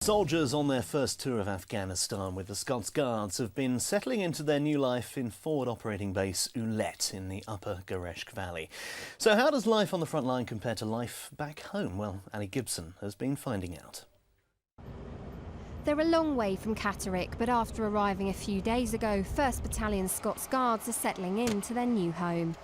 Soldiers on their first tour of Afghanistan with the Scots Guards have been settling into their new life in forward operating base Ulet in the upper Gereshk Valley. So how does life on the front line compare to life back home? Well, Ali Gibson has been finding out. They're a long way from Catterick, but after arriving a few days ago, 1st Battalion Scots Guards are settling into their new home.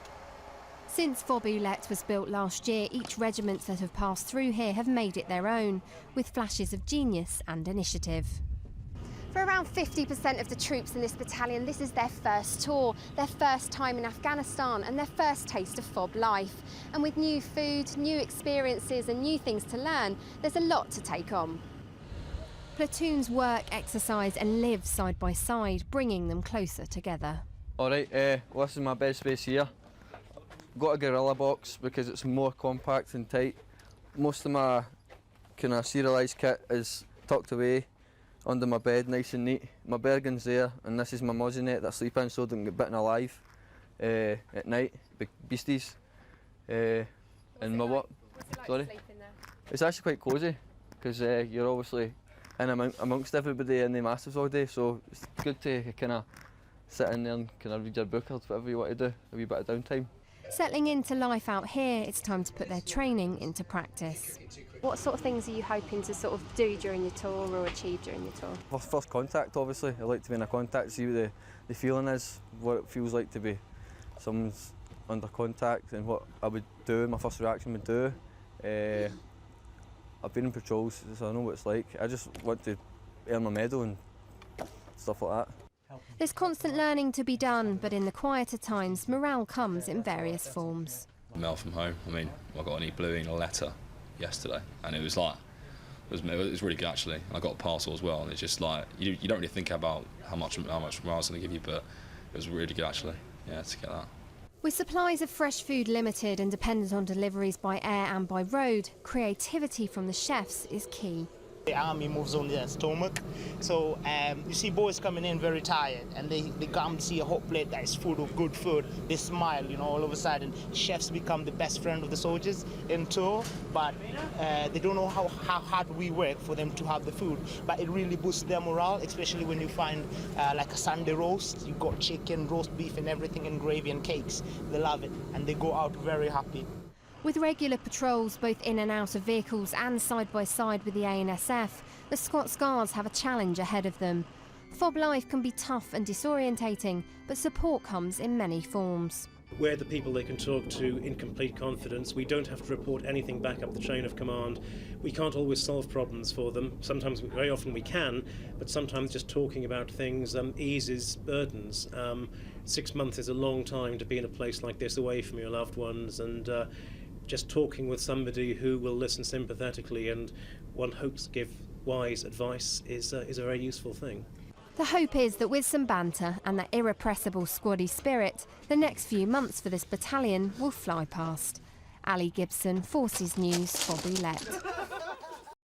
Since FOB Ulet was built last year, each regiment that have passed through here have made it their own, with flashes of genius and initiative. For around 50% of the troops in this battalion, this is their first tour, their first time in Afghanistan and their first taste of FOB life. And with new food, new experiences and new things to learn, there's a lot to take on. Platoons work, exercise and live side by side, bringing them closer together. Alright, well, this is my bed space here. Got a gorilla box because it's more compact and tight. Most of my kind of serialised kit is tucked away under my bed, nice and neat. My Bergen's there, and this is my mozzie net that I sleep in so I don't get bitten alive at night, big beasties. And my what? What's it like Sorry? sleeping there? It's actually quite cosy because you're obviously in amongst everybody in the massives all day, so it's good to kind of sit in there and kind of read your book or whatever you want to do, a wee bit of downtime. Settling into life out here, it's time to put their training into practice. What sort of things are you hoping to sort of do during your tour or achieve during your tour? First contact, obviously. I like to be in a contact, see what the feeling is, what it feels like to be someone's under contact and what I would do, my first reaction would do. I've been in patrols, so I know what it's like. I just want to earn my medal and stuff like that. There's constant learning to be done, but in the quieter times, morale comes in various forms. Mail from home. I mean, I got an e-blue in a letter yesterday, and it was like, it was really good actually. I got a parcel as well, and it's just like you don't really think about how much morale it's going to give you, but it was really good actually. Yeah, to get that. With supplies of fresh food limited and dependent on deliveries by air and by road, creativity from the chefs is key. The army moves on their stomach, so you see boys coming in very tired and they come see a hot plate that is full of good food. They smile, you know, all of a sudden. Chefs become the best friend of the soldiers in tour, but they don't know how hard we work for them to have the food. But it really boosts their morale, especially when you find like a Sunday roast. You've got chicken, roast beef and everything, and gravy and cakes. They love it and they go out very happy. With regular patrols both in and out of vehicles and side by side with the ANSF, the Scots Guards have a challenge ahead of them. FOB life can be tough and disorientating, but support comes in many forms. We're the people they can talk to in complete confidence. We don't have to report anything back up the chain of command. We can't always solve problems for them. Sometimes, very often we can, but sometimes just talking about things eases burdens. 6 months is a long time to be in a place like this away from your loved ones, and just talking with somebody who will listen sympathetically and one hopes give wise advice is a very useful thing. The hope is that with some banter and that irrepressible squaddy spirit, the next few months for this battalion will fly past. Ali Gibson, Forces News, FOB Ulet.